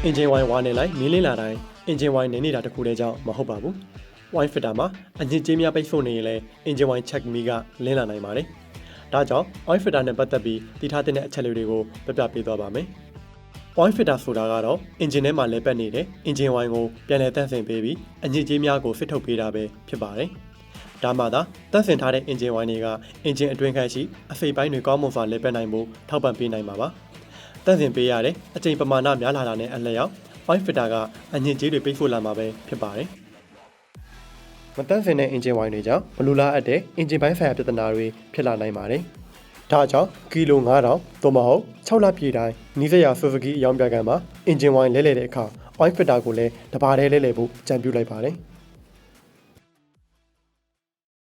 engine wine ဝါနေလိုက်မင်းလင်းလာတိုင်း engine wine နေနေတာတခုတည်းကြောင့်မဟုတ်ပါဘူး wine filter မှာအညစ်အကြေးများပိတ်ဆို့နေရင်လည်း engine wine check မီကလင်းလာနိုင်ပါတယ်ဒါကြောင့် wine filter နဲ့ပတ်သက်ပြီးသိထားတဲ့အချက်တွေကိုပြပြပေးသွားပါမယ် wine filter ဆိုတာကတော့ engine ထဲမှာလဲပတ်နေတဲ့ engine wine ကိုပြန်လည်တန့်စင်ပေးပြီးအညစ်အကြေးများကိုစစ်ထုတ်ပေးတာပဲဖြစ်ပါတယ်ဒါမှသာတန့်စင်ထားတဲ့ engine wine တွေက engine အတွင်းခန်းရှိအစိပ်ပိုင်းတွေကောင်းမွန်စွာလဲပတ်နိုင်ဖို့ထောက်ပံ့ပေးနိုင်မှာပါတန့်စင်ပေးရတဲ့အချိန်ပမာဏများလာတာနဲ့အလျောက် wine filter ကအညစ်အကြေးတွေပိတ်ဆို့လာမှာပဲဖြစ်ပါတယ်မတန့်စင်တဲ့ engine wine တွေကြောင့်မလူလားအပ်တဲ့ engine ပိုင်းဆိုင်ရာပြဿနာတွေဖြစ်လာနိုင်ပါတယ်ဒါကြောင့်ကီလို9000သို့မဟုတ်6လပြည့်တိုင်းနီးစပ်ရာ Suzuki အယောင်ပြကန်မှာ engine wine လဲလှယ်တဲ့အခါ wine filter ကိုလည်းတပါးတည်းလဲလှယ်ဖို့ကြံပြုလိုက်ပါတယ်